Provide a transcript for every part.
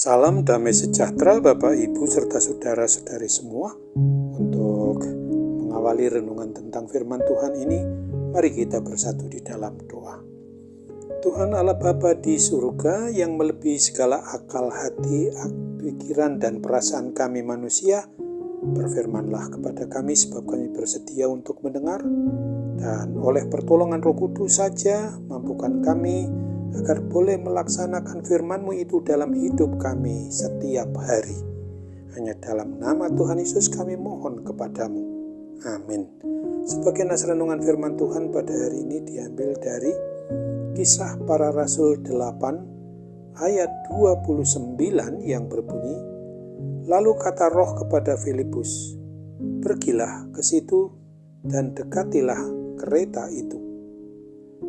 Salam damai sejahtera Bapak Ibu serta saudara-saudari semua. Untuk mengawali renungan tentang firman Tuhan ini, mari kita bersatu di dalam doa. Tuhan Allah Bapa di surga yang melebihi segala akal hati, pikiran dan perasaan kami manusia, berfirmanlah kepada kami sebab kami bersedia untuk mendengar, dan oleh pertolongan Roh Kudus saja mampukan kami agar boleh melaksanakan firman-Mu itu dalam hidup kami setiap hari. Hanya dalam nama Tuhan Yesus kami mohon kepadamu. Amin. Sebagai nas renungan firman Tuhan pada hari ini diambil dari Kisah Para Rasul 8 ayat 29 yang berbunyi, lalu kata Roh kepada Filipus, pergilah ke situ dan dekatilah kereta itu.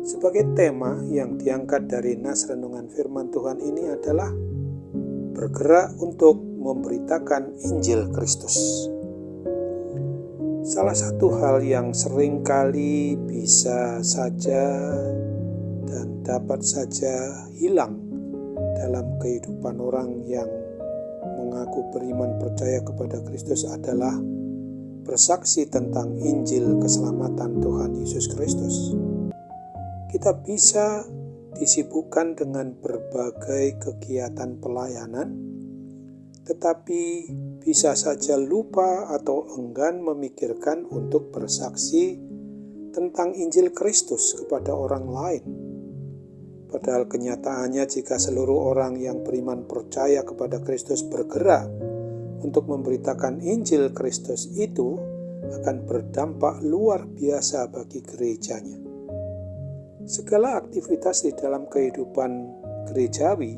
Sebagai tema yang diangkat dari nas renungan firman Tuhan ini adalah bergerak untuk memberitakan Injil Kristus. Salah satu hal yang sering kali bisa saja dan dapat saja hilang dalam kehidupan orang yang mengaku beriman percaya kepada Kristus adalah bersaksi tentang Injil keselamatan Tuhan Yesus Kristus. Kita bisa disibukkan dengan berbagai kegiatan pelayanan, tetapi bisa saja lupa atau enggan memikirkan untuk bersaksi tentang Injil Kristus kepada orang lain. Padahal kenyataannya jika seluruh orang yang beriman percaya kepada Kristus bergerak untuk memberitakan Injil Kristus itu akan berdampak luar biasa bagi gerejanya. Segala aktivitas di dalam kehidupan gerejawi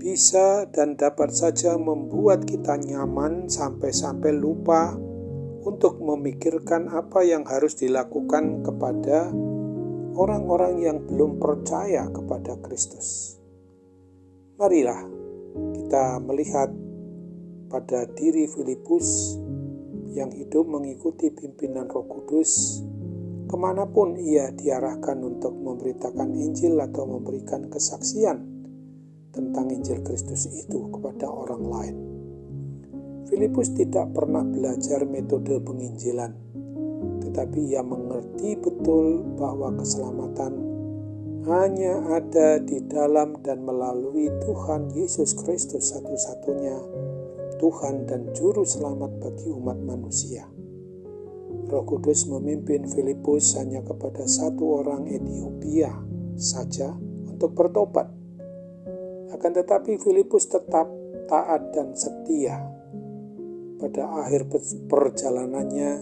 bisa dan dapat saja membuat kita nyaman sampai-sampai lupa untuk memikirkan apa yang harus dilakukan kepada orang-orang yang belum percaya kepada Kristus. Marilah kita melihat pada diri Filipus yang hidup mengikuti pimpinan Roh Kudus kemanapun ia diarahkan untuk memberitakan Injil atau memberikan kesaksian tentang Injil Kristus itu kepada orang lain. Filipus tidak pernah belajar metode penginjilan, tetapi ia mengerti betul bahwa keselamatan hanya ada di dalam dan melalui Tuhan Yesus Kristus, satu-satunya Tuhan dan Juru Selamat bagi umat manusia. Roh Kudus memimpin Filipus hanya kepada satu orang Ethiopia saja untuk bertobat. Akan tetapi Filipus tetap taat dan setia. Pada akhir perjalanannya,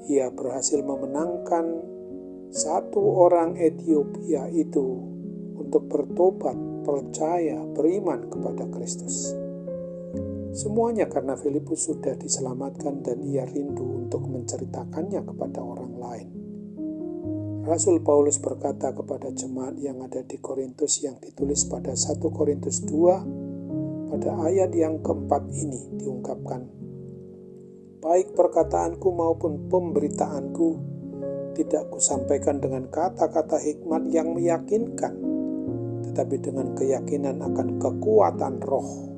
ia berhasil memenangkan satu orang Ethiopia itu untuk bertobat, percaya, beriman kepada Kristus. Semuanya karena Filipus sudah diselamatkan dan ia rindu untuk menceritakannya kepada orang lain. Rasul Paulus berkata kepada jemaat yang ada di Korintus yang ditulis pada 1 Korintus 2, pada ayat yang keempat ini diungkapkan, baik perkataanku maupun pemberitaanku tidak kusampaikan dengan kata-kata hikmat yang meyakinkan, tetapi dengan keyakinan akan kekuatan roh.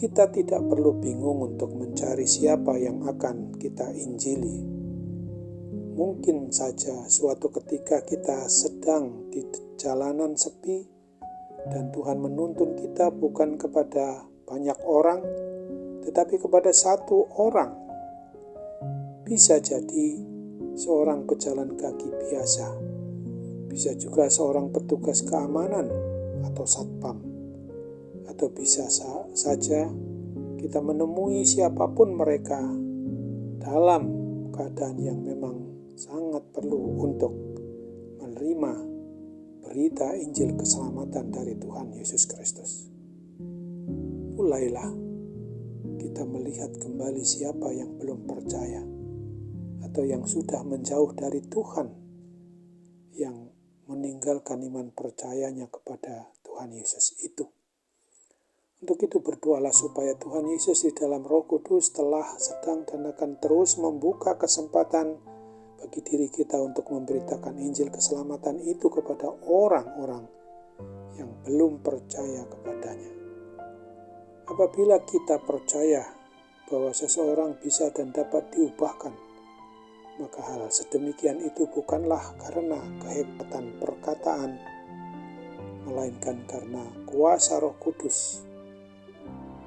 Kita tidak perlu bingung untuk mencari siapa yang akan kita injili. Mungkin saja suatu ketika kita sedang di jalanan sepi dan Tuhan menuntun kita bukan kepada banyak orang, tetapi kepada satu orang. Bisa jadi seorang pejalan kaki biasa, bisa juga seorang petugas keamanan atau satpam. Atau bisa saja kita menemui siapapun mereka dalam keadaan yang memang sangat perlu untuk menerima berita Injil keselamatan dari Tuhan Yesus Kristus. Mulailah kita melihat kembali siapa yang belum percaya atau yang sudah menjauh dari Tuhan, yang meninggalkan iman percayanya kepada Tuhan Yesus itu. Untuk itu berdoalah supaya Tuhan Yesus di dalam Roh Kudus telah, sedang dan akan terus membuka kesempatan bagi diri kita untuk memberitakan Injil keselamatan itu kepada orang-orang yang belum percaya kepadanya. Apabila kita percaya bahwa seseorang bisa dan dapat diubahkan, maka hal sedemikian itu bukanlah karena kehebatan perkataan, melainkan karena kuasa Roh Kudus.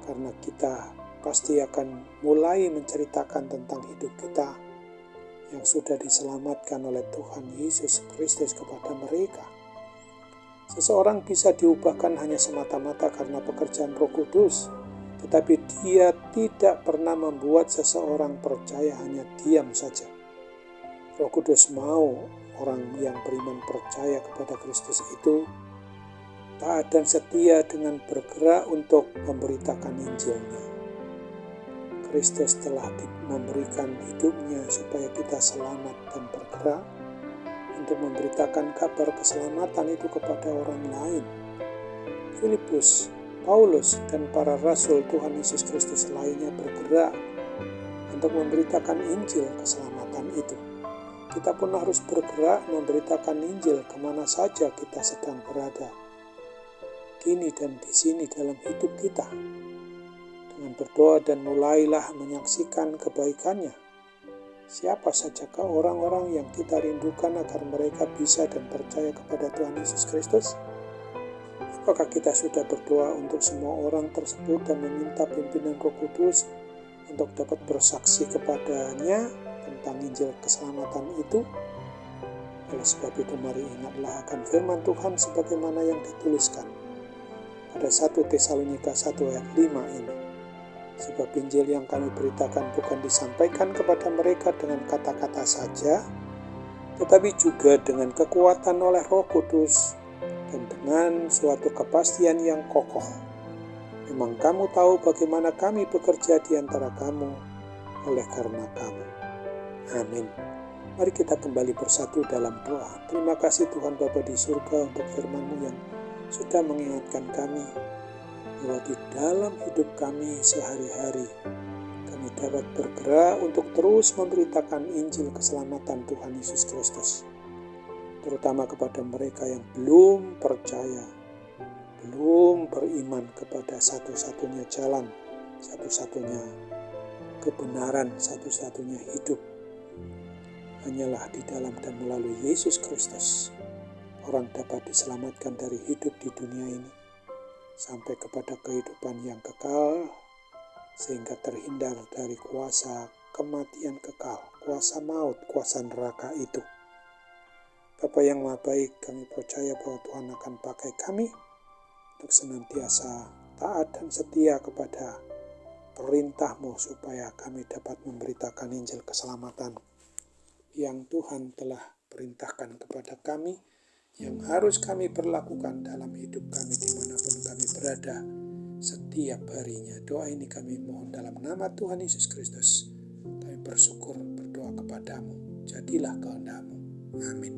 Karena kita pasti akan mulai menceritakan tentang hidup kita yang sudah diselamatkan oleh Tuhan Yesus Kristus kepada mereka. Seseorang bisa diubahkan hanya semata-mata karena pekerjaan Roh Kudus, tetapi dia tidak pernah membuat seseorang percaya hanya diam saja. Roh Kudus mau orang yang beriman percaya kepada Kristus itu taat dan setia dengan bergerak untuk memberitakan Injil-Nya. Kristus telah memberikan hidupnya supaya kita selamat dan bergerak untuk memberitakan kabar keselamatan itu kepada orang lain. Filipus, Paulus, dan para rasul Tuhan Yesus Kristus lainnya bergerak untuk memberitakan Injil keselamatan itu. Kita pun harus bergerak memberitakan Injil kemana saja kita sedang berada, kini dan di sini dalam hidup kita. Dengan berdoa dan mulailah menyaksikan kebaikannya. Siapa sajakah orang-orang yang kita rindukan agar mereka bisa dan percaya kepada Tuhan Yesus Kristus? Apakah kita sudah berdoa untuk semua orang tersebut dan meminta pimpinan Roh Kudus untuk dapat bersaksi kepadanya tentang Injil keselamatan itu? Oleh sebab itu mari ingatlah akan firman Tuhan sebagaimana yang dituliskan pada 1 Tesalonika 1 ayat 5 ini. Sebab Injil yang kami beritakan bukan disampaikan kepada mereka dengan kata-kata saja, tetapi juga dengan kekuatan oleh Roh Kudus dan dengan suatu kepastian yang kokoh. Memang kamu tahu bagaimana kami bekerja di antara kamu oleh karena kamu. Amin. Mari kita kembali bersatu dalam doa. Terima kasih Tuhan Bapa di surga untuk firman-Mu yang sudah mengingatkan kami bahwa di dalam hidup kami sehari-hari kami dapat bergerak untuk terus memberitakan Injil keselamatan Tuhan Yesus Kristus, terutama kepada mereka yang belum percaya, belum beriman kepada satu-satunya jalan, satu-satunya kebenaran, satu-satunya hidup. Hanyalah di dalam dan melalui Yesus Kristus orang dapat diselamatkan dari hidup di dunia ini sampai kepada kehidupan yang kekal, sehingga terhindar dari kuasa kematian kekal, kuasa maut, kuasa neraka itu. Bapa yang Maha Baik, kami percaya bahwa Tuhan akan pakai kami untuk senantiasa taat dan setia kepada perintah-Mu supaya kami dapat memberitakan Injil keselamatan yang Tuhan telah perintahkan kepada kami, yang harus kami perlakukan dalam hidup kami dimanapun kami berada setiap harinya. Doa ini kami mohon dalam nama Tuhan Yesus Kristus. Kami bersyukur berdoa kepadamu. Jadilah kehendak-Mu. Amin.